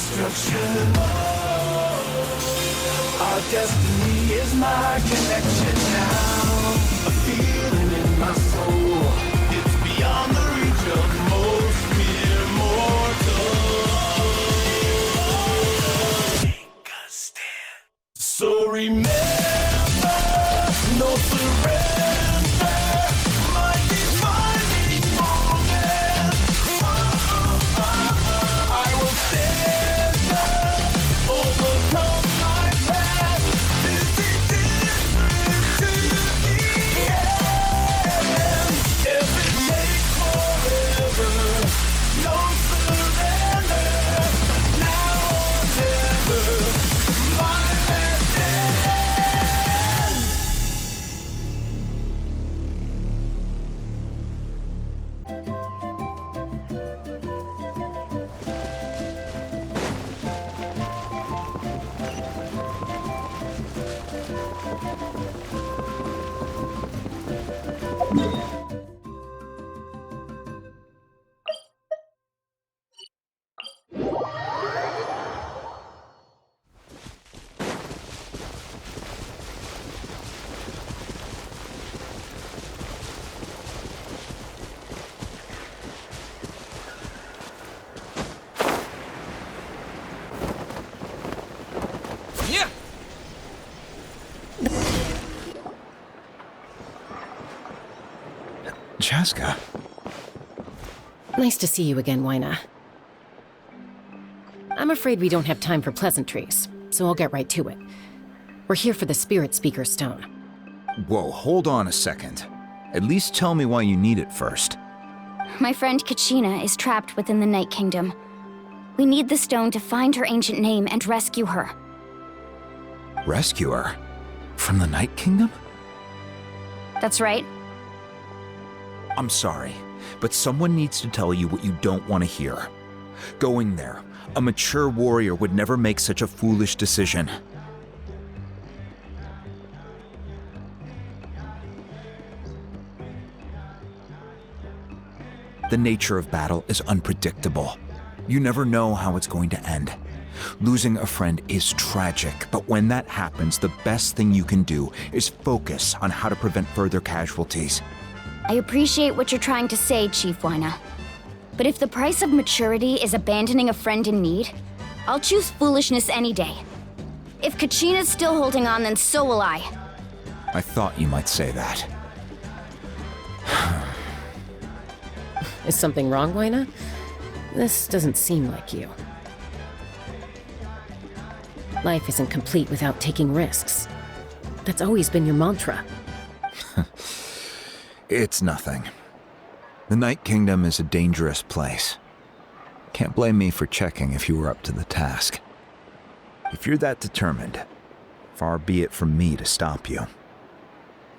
destruction. Our destiny is my connection now. A feeling in my soul. It's beyond the reach of most mere mortals. Take a stand. So remember, no surrender. My defining moment. I will stand up, overcome my past. This is different to the end. If it takes forever, no surrender. Now or never, my last stand. Yeah. Chaska. Nice to see you again, Wyna. I'm afraid we don't have time for pleasantries, so I'll get right to it. We're here for the Spirit Speaker Stone. Whoa, hold on a second. At least tell me why you need it first. My friend Kachina is trapped within the Night Kingdom. We need the stone to find her ancient name and rescue her. Rescue her? From the Night Kingdom? That's right. I'm sorry, but someone needs to tell you what you don't want to hear. Going there, a mature warrior would never make such a foolish decision. The nature of battle is unpredictable. You never know how it's going to end. Losing a friend is tragic, but when that happens, the best thing you can do is focus on how to prevent further casualties. I appreciate what you're trying to say, Chief Wyna. But if the price of maturity is abandoning a friend in need, I'll choose foolishness any day. If Kachina's still holding on, then so will I. I thought you might say that. Is something wrong, Wyna? This doesn't seem like you. Life isn't complete without taking risks. That's always been your mantra. It's nothing. The Night Kingdom is a dangerous place. Can't blame me for checking if you were up to the task. If you're that determined, far be it from me to stop you.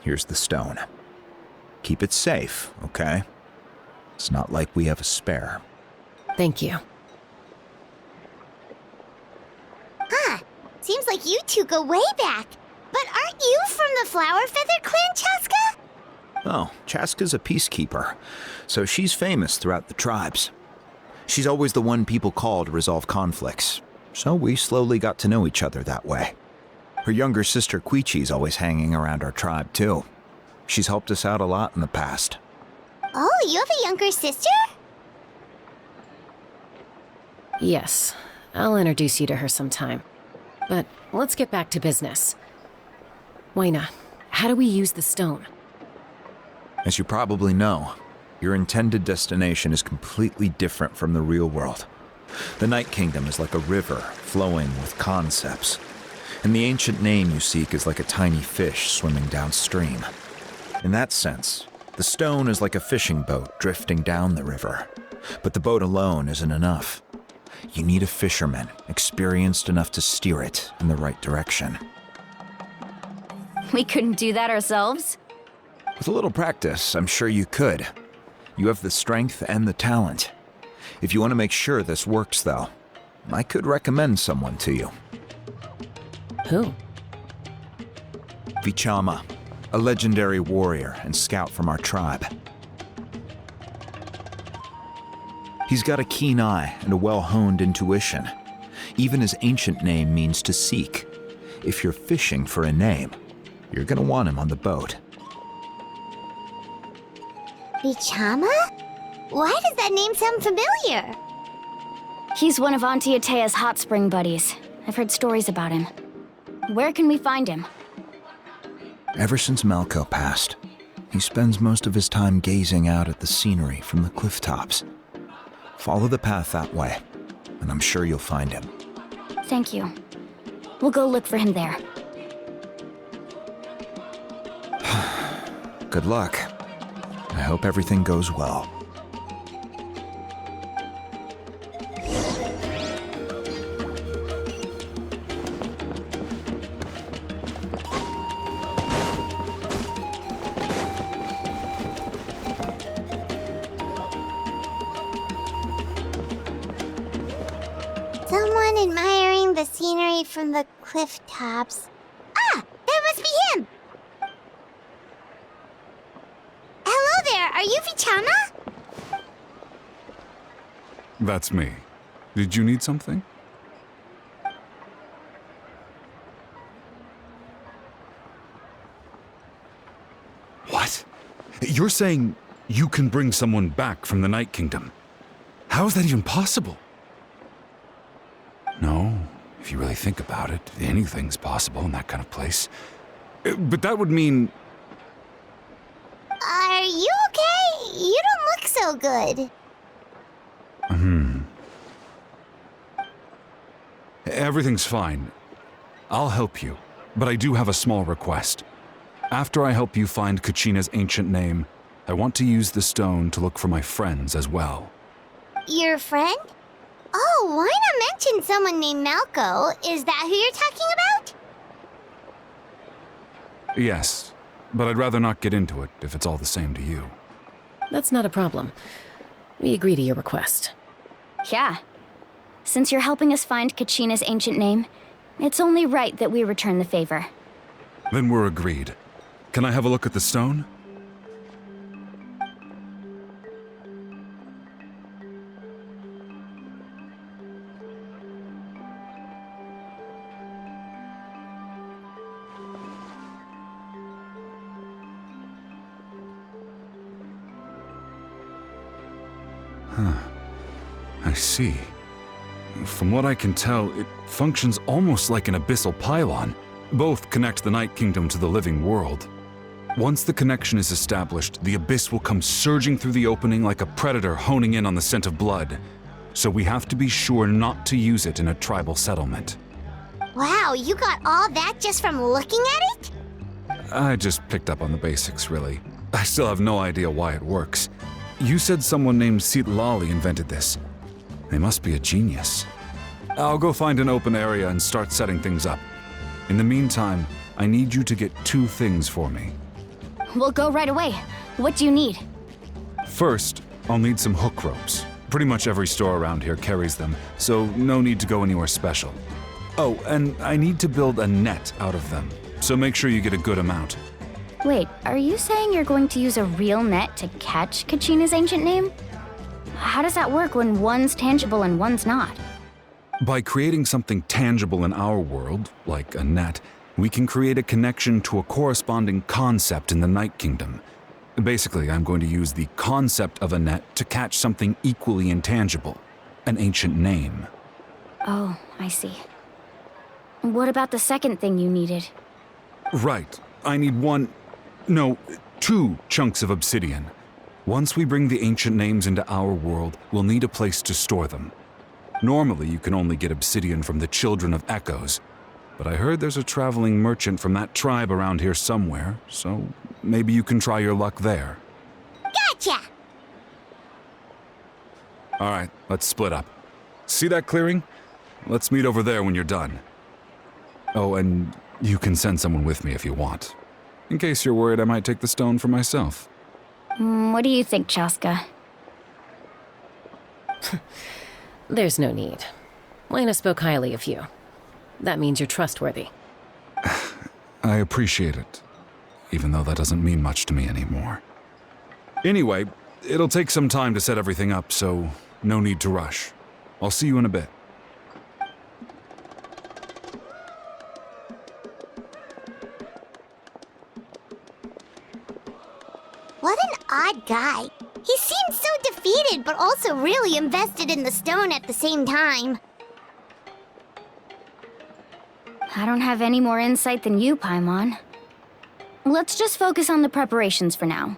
Here's the stone. Keep it safe, okay? It's not like we have a spare. Thank you. Huh. Seems like you two go way back. But aren't you from the Flower Feather Clan, Chaska? Oh, Chaska's a peacekeeper, so she's famous throughout the tribes. She's always the one people call to resolve conflicts, so we slowly got to know each other that way. Her younger sister Quichi's always hanging around our tribe, too. She's helped us out a lot in the past. Oh, you have a younger sister? Yes, I'll introduce you to her sometime. But let's get back to business. Wyna, how do we use the stone? As you probably know, your intended destination is completely different from the real world. The Night Kingdom is like a river flowing with concepts, and the ancient name you seek is like a tiny fish swimming downstream. In that sense, the stone is like a fishing boat drifting down the river, but the boat alone isn't enough. You need a fisherman experienced enough to steer it in the right direction. We couldn't do that ourselves? With a little practice, I'm sure you could. You have the strength and the talent. If you want to make sure this works, though, I could recommend someone to you. Who? Vichama, a legendary warrior and scout from our tribe. He's got a keen eye and a well-honed intuition, Even his ancient name means to seek. If you're fishing for a name, you're gonna want him on the boat. Bichama? Why does that name sound familiar? He's one of Auntie Atea's hot spring buddies. I've heard stories about him. Where can we find him? Ever since Malco passed, he spends most of his time gazing out at the scenery from the cliff tops. Follow the path that way, and I'm sure you'll find him. Thank you. We'll go look for him there. Good luck. I hope everything goes well. Someone admiring the scenery from the cliff tops. Ah! That must be him! Hello there, are you Vichama? That's me. Did you need something? What? You're saying you can bring someone back from the Night Kingdom? How is that even possible? No, if you really think about it, anything's possible in that kind of place. But that would mean... Are you okay? You don't look so good. Everything's fine. I'll help you, but I do have a small request. After I help you find Kachina's ancient name, I want to use the stone to look for my friends as well. Your friend? Oh, why not mention someone named Malco? Is that who you're talking about? Yes, but I'd rather not get into it if it's all the same to you. That's not a problem. We agree to your request. Yeah. Since you're helping us find Kachina's ancient name, it's only right that we return the favor. Then we're agreed. Can I have a look at the stone? I see. From what I can tell, it functions almost like an abyssal pylon. Both connect the Night Kingdom to the living world. Once the connection is established, the abyss will come surging through the opening like a predator honing in on the scent of blood. So we have to be sure not to use it in a tribal settlement. Wow, you got all that just from looking at it? I just picked up on the basics, really. I still have no idea why it works. You said someone named Sitlali invented this. They must be a genius. I'll go find an open area and start setting things up. In the meantime, I need you to get 2 things for me. We'll go right away. What do you need? First, I'll need some hook ropes. Pretty much every store around here carries them, so no need to go anywhere special. Oh, and I need to build a net out of them, so make sure you get a good amount. Wait, are you saying you're going to use a real net to catch Kachina's ancient name? How does that work when one's tangible and one's not? By creating something tangible in our world, like a net, we can create a connection to a corresponding concept in the Night Kingdom. Basically, I'm going to use the concept of a net to catch something equally intangible, an ancient name. Oh, I see. What about the second thing you needed? Right. I need 2 chunks of obsidian. Once we bring the ancient names into our world, we'll need a place to store them. Normally, you can only get obsidian from the Children of Echoes, but I heard there's a traveling merchant from that tribe around here somewhere, so maybe you can try your luck there. Gotcha! Alright, let's split up. See that clearing? Let's meet over there when you're done. Oh, and you can send someone with me if you want. In case you're worried I might take the stone for myself. What do you think, Chaska? There's no need. Lena spoke highly of you. That means you're trustworthy. I appreciate it, even though that doesn't mean much to me anymore. Anyway, it'll take some time to set everything up, so no need to rush. I'll see you in a bit. What an odd guy. He seemed so defeated, but also really invested in the stone at the same time. I don't have any more insight than you, Paimon. Let's just focus on the preparations for now.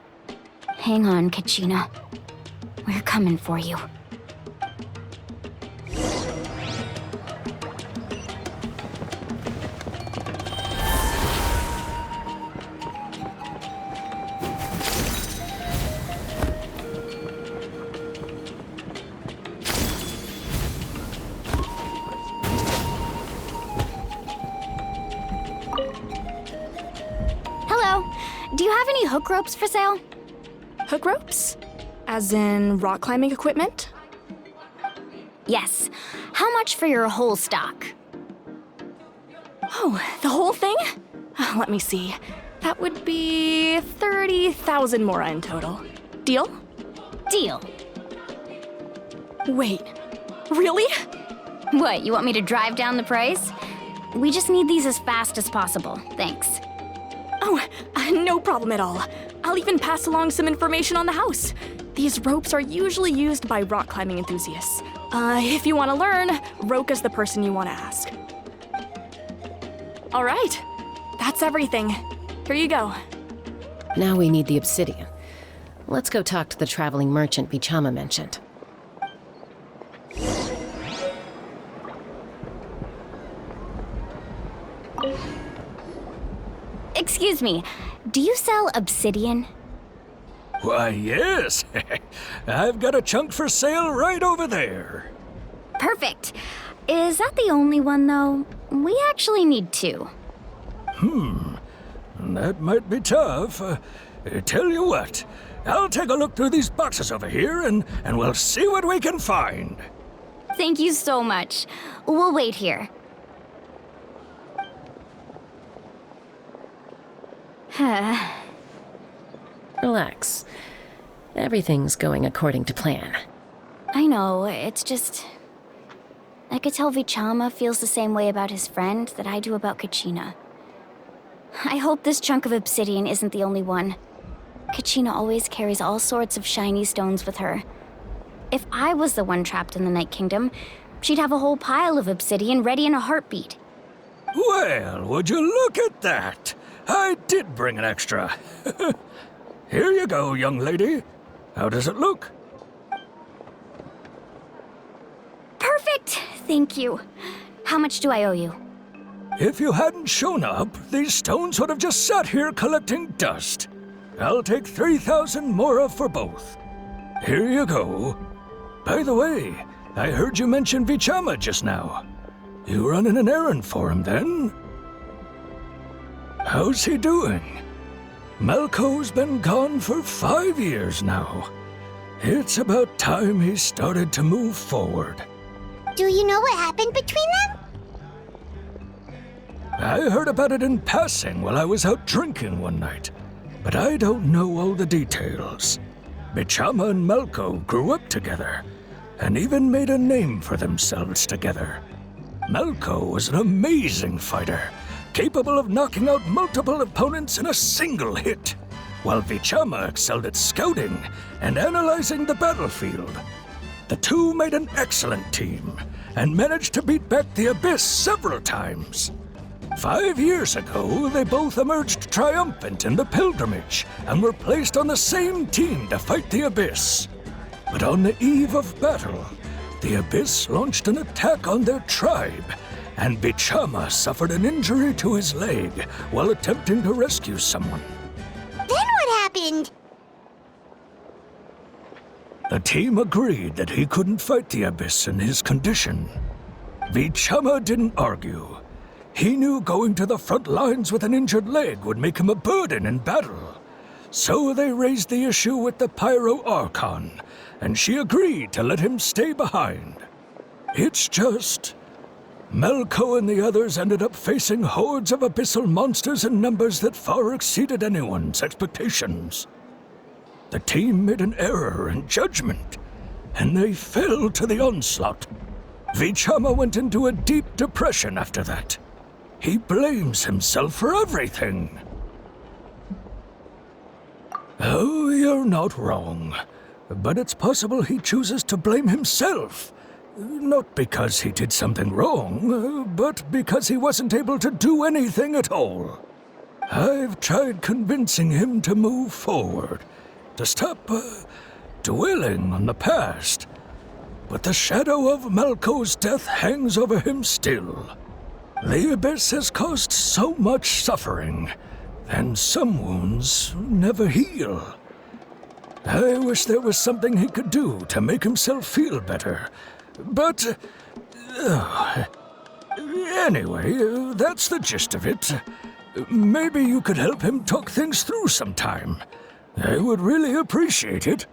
Hang on, Kachina. We're coming for you. Hello. Do you have any hook ropes for sale? Hook ropes? As in rock climbing equipment? Yes. How much for your whole stock? Oh, the whole thing? Let me see. That would be 30,000 mora in total. Deal? Deal. Wait, really? What, you want me to drive down the price? We just need these as fast as possible. Thanks. Oh, no problem at all. I'll even pass along some information on the house. These ropes are usually used by rock climbing enthusiasts. If you want to learn, Roka's the person you want to ask. All right, that's everything. Here you go. Now we need the obsidian. Let's go talk to the traveling merchant Bichama mentioned. Excuse me, do you sell obsidian? Why, yes. I've got a chunk for sale right over there. Perfect. Is that the only one, though? We actually need two. That might be tough. Tell you what, I'll take a look through these boxes over here and we'll see what we can find. Thank you so much. We'll wait here. Relax. Everything's going according to plan. I know, it's just... I could tell Vichama feels the same way about his friend that I do about Kachina. I hope this chunk of obsidian isn't the only one. Kachina always carries all sorts of shiny stones with her. If I was the one trapped in the Night Kingdom, she'd have a whole pile of obsidian ready in a heartbeat. Well, would you look at that? I did bring an extra. Here you go, young lady. How does it look? Perfect! Thank you. How much do I owe you? If you hadn't shown up, these stones would have just sat here collecting dust. I'll take 3,000 mora for both. Here you go. By the way, I heard you mention Vichama just now. You running an errand for him, then? How's he doing? Malco's been gone for 5 years now. It's about time he started to move forward. Do you know what happened between them? I heard about it in passing while I was out drinking one night, but I don't know all the details. Bichama and Malco grew up together, and even made a name for themselves together. Malco was an amazing fighter, capable of knocking out multiple opponents in a single hit, while Vichama excelled at scouting and analyzing the battlefield. The two made an excellent team, and managed to beat back the Abyss several times. 5 years ago, they both emerged triumphant in the pilgrimage, and were placed on the same team to fight the Abyss. But on the eve of battle, the Abyss launched an attack on their tribe, and Bichama suffered an injury to his leg while attempting to rescue someone. Then what happened? The team agreed that he couldn't fight the Abyss in his condition. Vichama didn't argue. He knew going to the front lines with an injured leg would make him a burden in battle. So they raised the issue with the Pyro Archon, and she agreed to let him stay behind. It's just... Malco and the others ended up facing hordes of abyssal monsters in numbers that far exceeded anyone's expectations. The team made an error in judgment, and they fell to the onslaught. Vichama went into a deep depression after that. He blames himself for everything. Oh, you're not wrong. But it's possible he chooses to blame himself. Not because he did something wrong, but because he wasn't able to do anything at all. I've tried convincing him to move forward, to stop dwelling on the past. But the shadow of Malco's death hangs over him still. The Abyss has caused so much suffering, and some wounds never heal. I wish there was something he could do to make himself feel better. But, anyway, that's the gist of it. Maybe you could help him talk things through sometime. I would really appreciate it.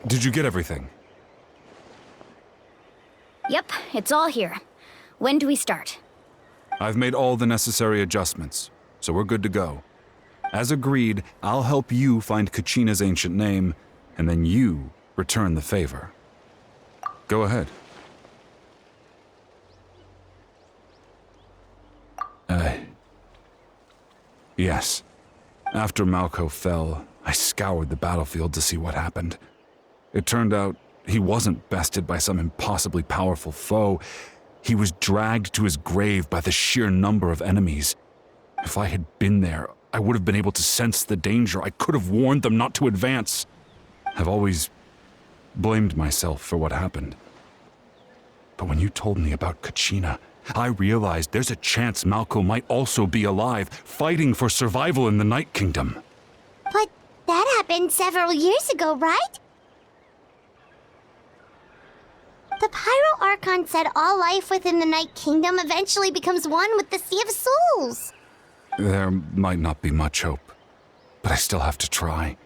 Did you get everything? Yep, it's all here. When do we start? I've made all the necessary adjustments, so we're good to go. As agreed, I'll help you find Kachina's ancient name, and then you return the favor. Go ahead. Yes. After Malco fell, I scoured the battlefield to see what happened. It turned out he wasn't bested by some impossibly powerful foe. He was dragged to his grave by the sheer number of enemies. If I had been there, I would have been able to sense the danger. I could have warned them not to advance. I've always blamed myself for what happened. But when you told me about Kachina, I realized there's a chance Malco might also be alive, fighting for survival in the Night Kingdom. But that happened several years ago, right? The Pyro Archon said all life within the Night Kingdom eventually becomes one with the Sea of Souls. There might not be much hope, but I still have to try.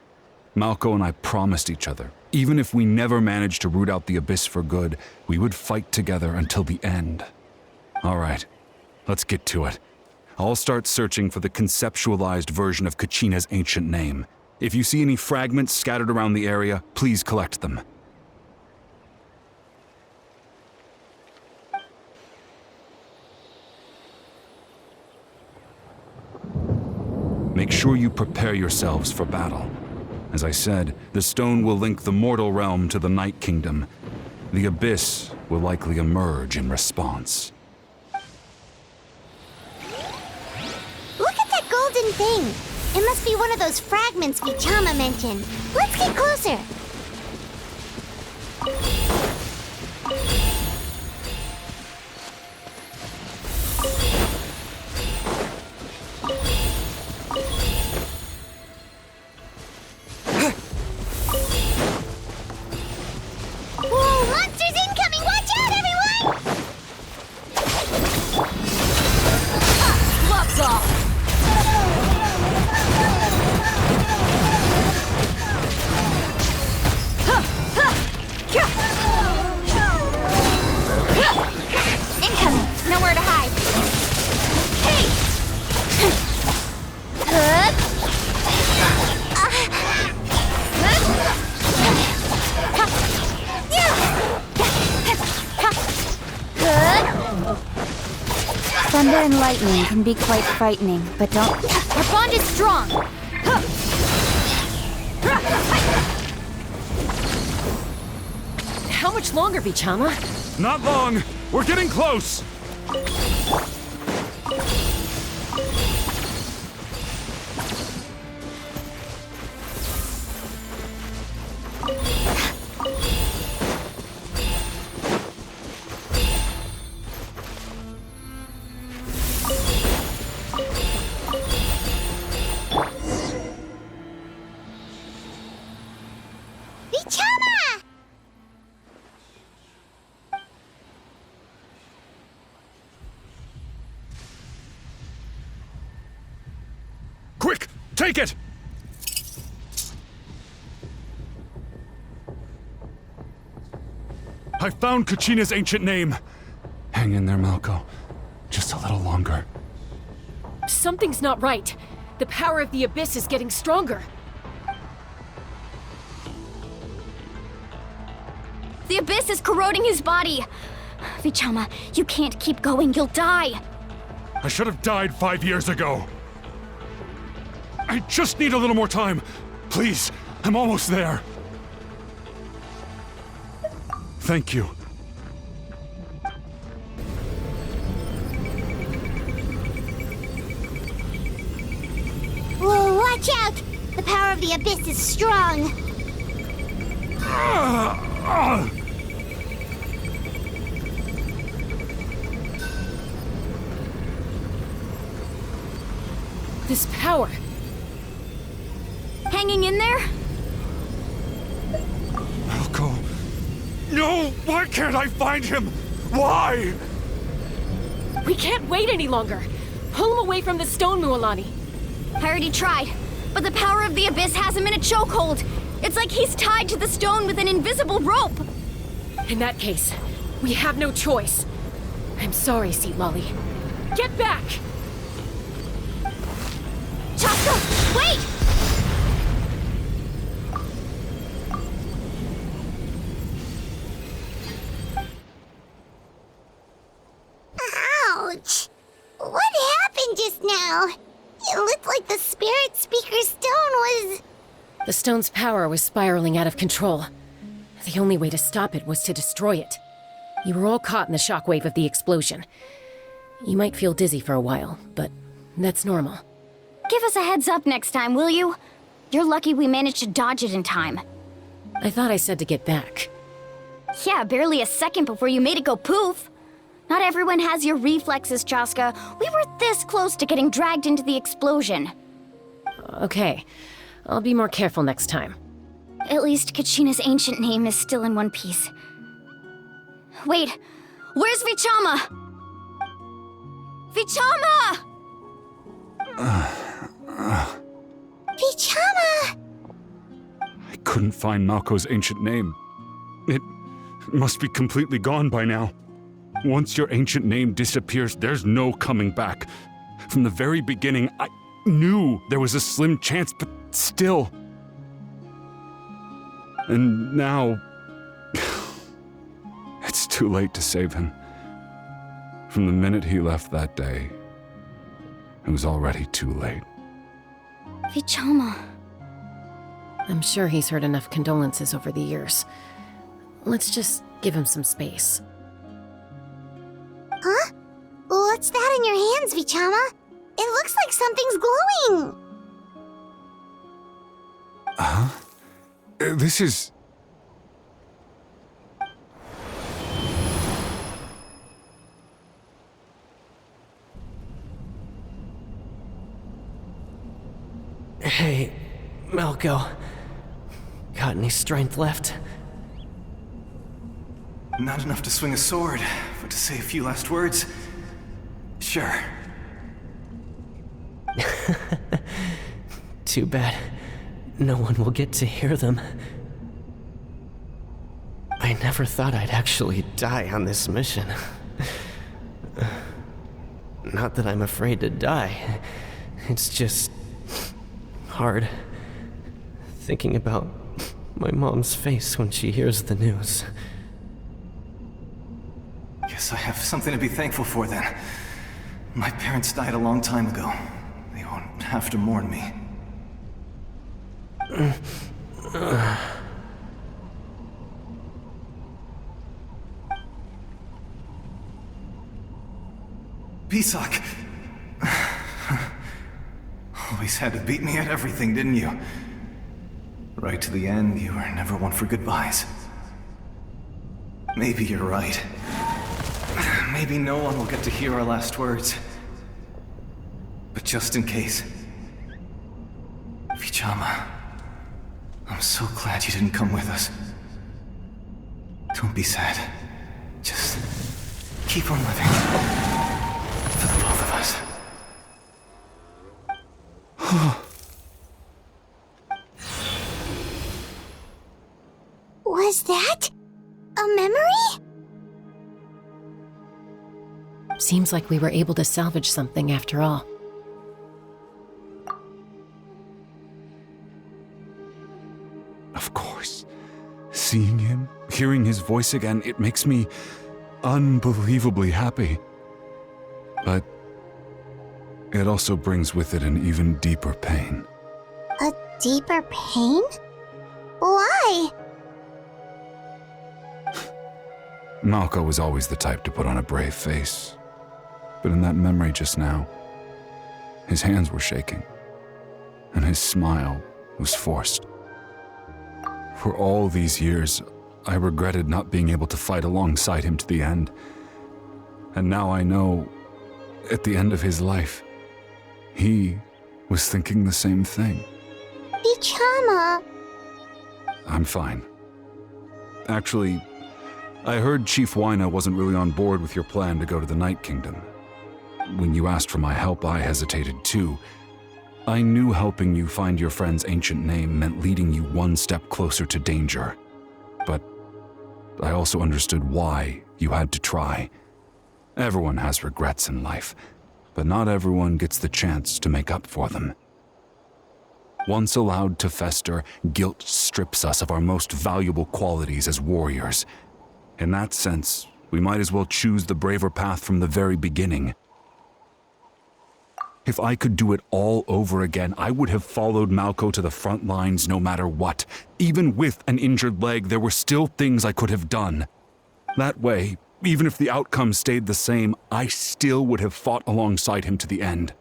Malco and I promised each other, even if we never managed to root out the Abyss for good, we would fight together until the end. All right, let's get to it. I'll start searching for the conceptualized version of Kachina's ancient name. If you see any fragments scattered around the area, please collect them. Make sure you prepare yourselves for battle. As I said, the stone will link the mortal realm to the Night Kingdom. The Abyss will likely emerge in response. Look at that golden thing. It must be one of those fragments Vichama mentioned. Let's get closer. Whoa, monsters incoming! Watch out, everyone! Gloves off! Incoming! Nowhere to hide. Hey! Thunder and lightning can be quite frightening, but don't... Our bond is strong! How much longer, Vichama? Not long! We're getting close! Vichama! Quick! Take it! I found Kachina's ancient name. Hang in there, Malko. Just a little longer. Something's not right. The power of the Abyss is getting stronger. The Abyss is corroding his body. Vichama, you can't keep going. You'll die. I should have died 5 years ago. I just need a little more time. Please, I'm almost there. Thank you. Whoa, watch out! The power of the Abyss is strong. This power. Hanging in there? Malko. No! Why can't I find him? Why? We can't wait any longer. Pull him away from the stone, Mualani. I already tried, but the power of the Abyss has him in a chokehold. It's like he's tied to the stone with an invisible rope. In that case, we have no choice. I'm sorry, Seat Lolly. Get back! Chaska, wait! Ouch! What happened just now? It looked like the Spirit Speaker's stone was... The stone's power was spiraling out of control. The only way to stop it was to destroy it. You were all caught in the shockwave of the explosion. You might feel dizzy for a while, but that's normal. Give us a heads up next time, will you? You're lucky we managed to dodge it in time. I thought I said to get back. Yeah, barely a second before you made it go poof. Not everyone has your reflexes, Chaska. We were this close to getting dragged into the explosion. Okay, I'll be more careful next time. At least Kachina's ancient name is still in one piece. Wait, where's Vichama? Vichama! Vichama! I couldn't find Malko's ancient name. It must be completely gone by now. Once your ancient name disappears, there's no coming back. From the very beginning, I knew there was a slim chance, but still. And now... it's too late to save him. From the minute he left that day, it was already too late. Vichama. I'm sure he's heard enough condolences over the years. Let's just give him some space. Huh? What's that in your hands, Vichama? It looks like something's glowing! Huh? This is... Hey, Malko. Got any strength left? Not enough to swing a sword, but to say a few last words? Sure. Too bad. No one will get to hear them. I never thought I'd actually die on this mission. Not that I'm afraid to die. It's just... hard. Thinking about my mom's face when she hears the news. Guess I have something to be thankful for then. My parents died a long time ago. They won't have to mourn me. Pisak! Always had to beat me at everything, didn't you? Right to the end, you were never one for goodbyes. Maybe you're right. Maybe no one will get to hear our last words. But just in case... Vichama, I'm so glad you didn't come with us. Don't be sad. Just keep on living. For the both of us. Was that a memory? Seems like we were able to salvage something after all. Of course. Seeing him, hearing his voice again, it makes me unbelievably happy. But it also brings with it an even deeper pain. A deeper pain? Why? Malco was always the type to put on a brave face. But in that memory just now, his hands were shaking, and his smile was forced. For all these years, I regretted not being able to fight alongside him to the end. And now I know, at the end of his life, he was thinking the same thing. Bichama. I'm fine. Actually, I heard Chief Wyna wasn't really on board with your plan to go to the Night Kingdom. When you asked for my help, I hesitated too. I knew helping you find your friend's ancient name meant leading you one step closer to danger. But I also understood why you had to try. Everyone has regrets in life, but not everyone gets the chance to make up for them. Once allowed to fester, guilt strips us of our most valuable qualities as warriors. In that sense, we might as well choose the braver path from the very beginning. If I could do it all over again, I would have followed Malco to the front lines no matter what. Even with an injured leg, there were still things I could have done. That way, even if the outcome stayed the same, I still would have fought alongside him to the end.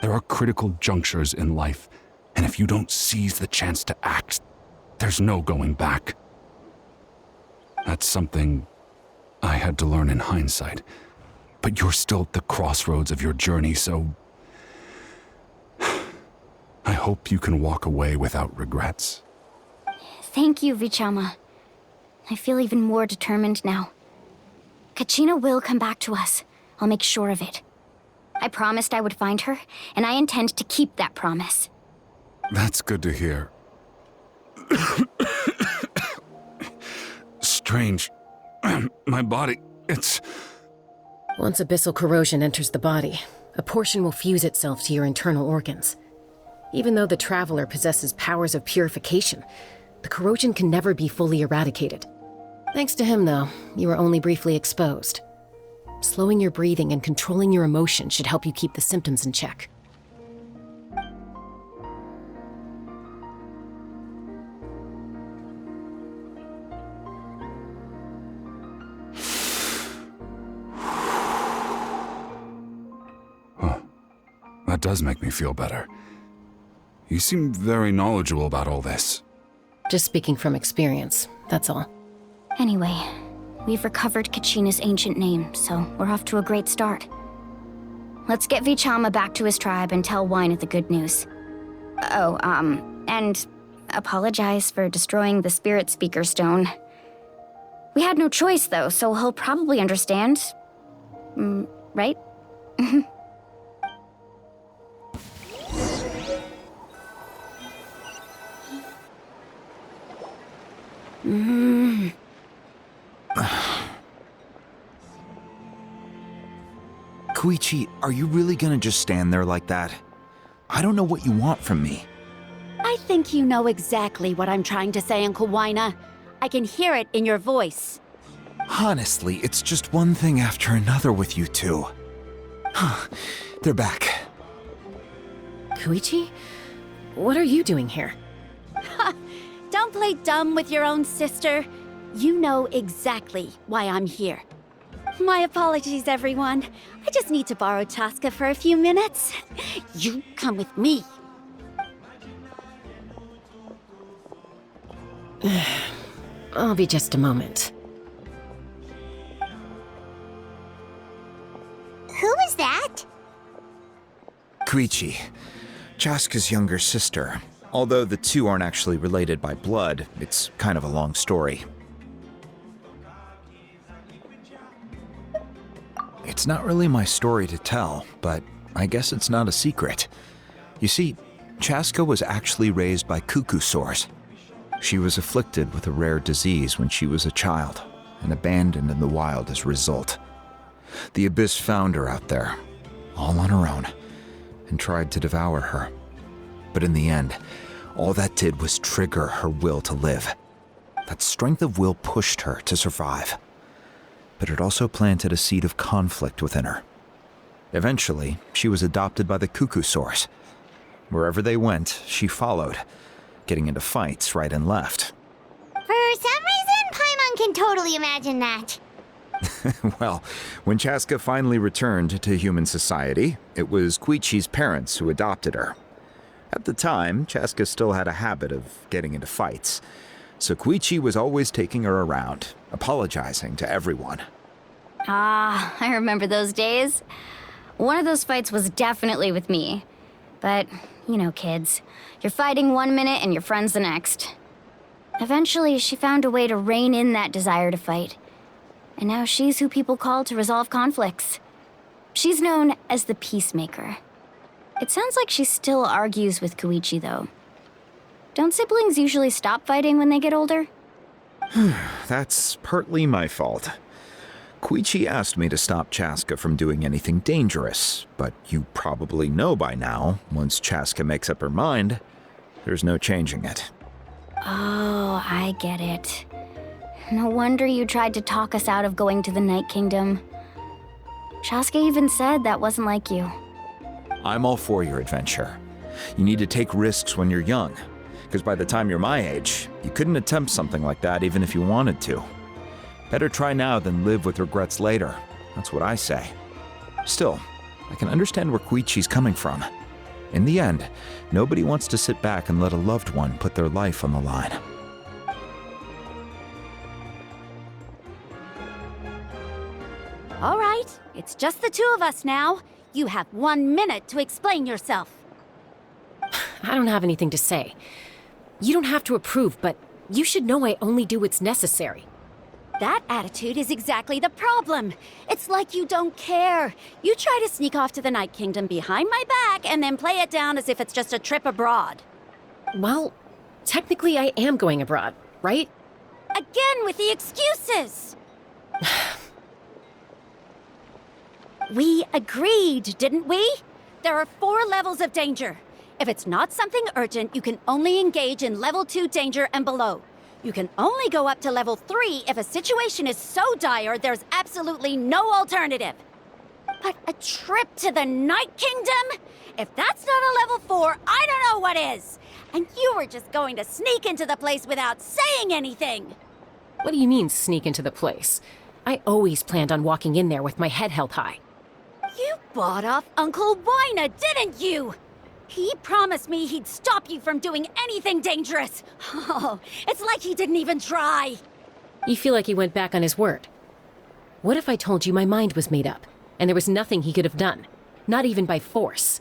There are critical junctures in life, and if you don't seize the chance to act, there's no going back. That's something I had to learn in hindsight. But you're still at the crossroads of your journey, so I hope you can walk away without regrets. Thank you, Vichama. I feel even more determined now. Kachina will come back to us. I'll make sure of it. I promised I would find her, and I intend to keep that promise. That's good to hear. Strange. My body, it's... Once abyssal corrosion enters the body, a portion will fuse itself to your internal organs. Even though the Traveler possesses powers of purification, the corrosion can never be fully eradicated. Thanks to him, though, you were only briefly exposed. Slowing your breathing and controlling your emotions should help you keep the symptoms in check. That does make me feel better. You seem very knowledgeable about all this. Just speaking from experience, that's all. Anyway, we've recovered Kachina's ancient name, so we're off to a great start. Let's get Vichama back to his tribe and tell Wyna the good news. Oh, and apologize for destroying the Spirit Speaker Stone. We had no choice, though, so he'll probably understand. Right? Koichi, are you really gonna just stand there like that? I don't know what you want from me. I think you know exactly what I'm trying to say, Uncle Wyna. I can hear it in your voice. Honestly, it's just one thing after another with you two. They're back. Koichi? What are you doing here? Don't play dumb with your own sister. You know exactly why I'm here. My apologies, everyone. I just need to borrow Chaska for a few minutes. You come with me. I'll be just a moment. Who was that? Koichi, Chaska's younger sister. Although the two aren't actually related by blood, it's kind of a long story. It's not really my story to tell, but I guess it's not a secret. You see, Chaska was actually raised by cuckoo sores. She was afflicted with a rare disease when she was a child, and abandoned in the wild as a result. The Abyss found her out there, all on her own, and tried to devour her. But in the end, all that did was trigger her will to live. That strength of will pushed her to survive. But it also planted a seed of conflict within her. Eventually, she was adopted by the Cuckoo Source. Wherever they went, she followed, getting into fights right and left. For some reason, Paimon can totally imagine that. Well, when Chaska finally returned to human society, it was Koichi's parents who adopted her. At the time, Chaska still had a habit of getting into fights, so Koichi was always taking her around, apologizing to everyone. Ah, I remember those days. One of those fights was definitely with me. But, you know, kids. You're fighting one minute and your friend's the next. Eventually, she found a way to rein in that desire to fight. And now she's who people call to resolve conflicts. She's known as the Peacemaker. It sounds like she still argues with Koichi, though. Don't siblings usually stop fighting when they get older? That's partly my fault. Koichi asked me to stop Chaska from doing anything dangerous, but you probably know by now, once Chaska makes up her mind, there's no changing it. Oh, I get it. No wonder you tried to talk us out of going to the Night Kingdom. Chaska even said that wasn't like you. I'm all for your adventure. You need to take risks when you're young, because by the time you're my age, you couldn't attempt something like that even if you wanted to. Better try now than live with regrets later. That's what I say. Still, I can understand where Koichi's coming from. In the end, nobody wants to sit back and let a loved one put their life on the line. All right, it's just the two of us now. You have 1 minute to explain yourself. I don't have anything to say. You don't have to approve, but you should know I only do what's necessary. That attitude is exactly the problem. It's like you don't care. You try to sneak off to the Night Kingdom behind my back and then play it down as if it's just a trip abroad. Well, technically I am going abroad, right? Again with the excuses! We agreed, didn't we? There are 4 levels of danger. If it's not something urgent, you can only engage in level 2 danger and below. You can only go up to level 3 if a situation is so dire there's absolutely no alternative. But a trip to the Night Kingdom? If that's not a level 4, I don't know what is. And you were just going to sneak into the place without saying anything. What do you mean, sneak into the place? I always planned on walking in there with my head held high. You bought off Uncle Wina, didn't you? He promised me he'd stop you from doing anything dangerous. Oh, it's like he didn't even try. You feel like he went back on his word. What if I told you my mind was made up, and there was nothing he could have done? Not even by force.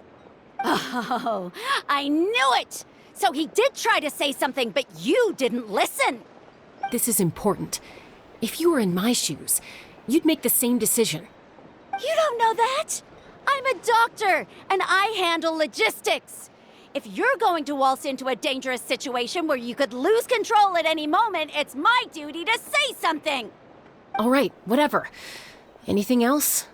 Oh, I knew it! So he did try to say something, but you didn't listen. This is important. If you were in my shoes, you'd make the same decision. You don't know that? I'm a doctor, and I handle logistics. If you're going to waltz into a dangerous situation where you could lose control at any moment, it's my duty to say something. All right, whatever. Anything else?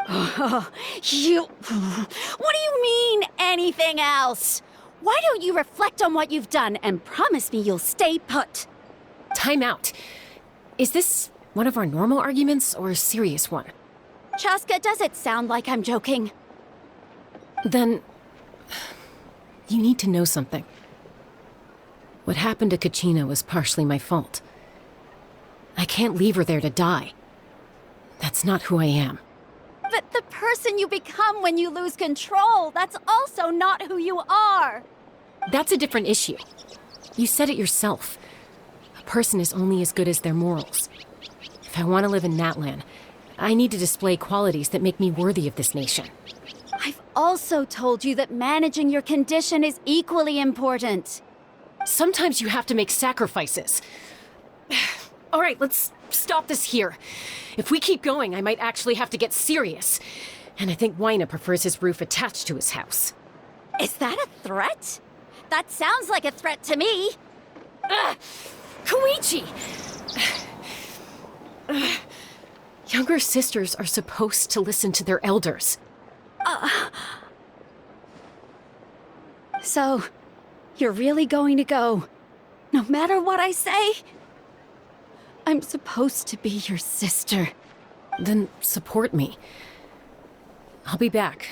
What do you mean, anything else? Why don't you reflect on what you've done and promise me you'll stay put? Time out. Is this one of our normal arguments or a serious one? Chaska, does it sound like I'm joking? Then, you need to know something. What happened to Kachina was partially my fault. I can't leave her there to die. That's not who I am. But the person you become when you lose control, that's also not who you are. That's a different issue. You said it yourself. A person is only as good as their morals. If I want to live in Natlan, I need to display qualities that make me worthy of this nation. I've also told you that managing your condition is equally important. Sometimes you have to make sacrifices. All right, let's stop this here. If we keep going, I might actually have to get serious. And I think Wina prefers his roof attached to his house. Is that a threat? That sounds like a threat to me. Koichi! Younger sisters are supposed to listen to their elders. So, you're really going to go, no matter what I say? I'm supposed to be your sister. Then support me. I'll be back.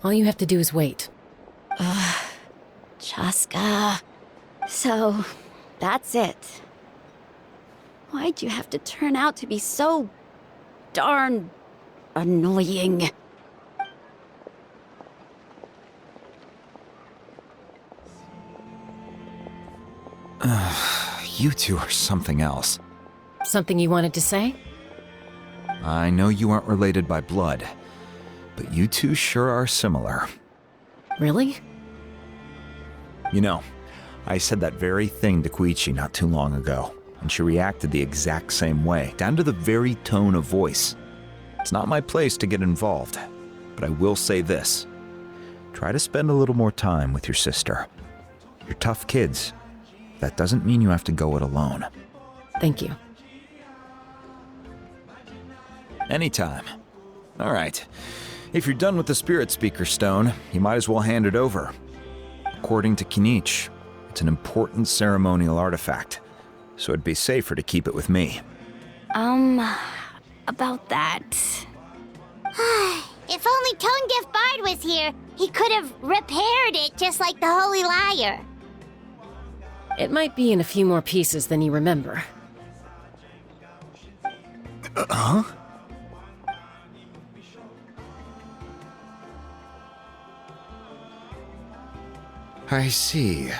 All you have to do is wait. Chaska. So, that's it. Why'd you have to turn out to be so darn annoying? You two are something else. Something you wanted to say? I know you aren't related by blood, but you two sure are similar. Really? You know, I said that very thing to Koichi not too long ago, and she reacted the exact same way, down to the very tone of voice. It's not my place to get involved, but I will say this. Try to spend a little more time with your sister. You're tough kids. That doesn't mean you have to go it alone. Thank you. Anytime. All right. If you're done with the Spirit Speaker Stone, you might as well hand it over. According to Kinich, it's an important ceremonial artifact, so it'd be safer to keep it with me. About that. If only Tone Deaf Bard was here, he could have repaired it just like the Holy Liar. It might be in a few more pieces than you remember. Huh? I see.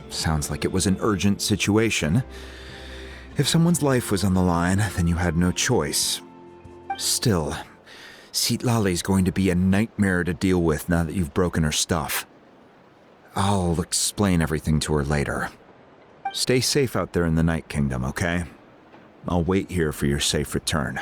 Sounds like it was an urgent situation. If someone's life was on the line, then you had no choice. Still, Citlali's going to be a nightmare to deal with now that you've broken her stuff. I'll explain everything to her later. Stay safe out there in the Night Kingdom, okay? I'll wait here for your safe return.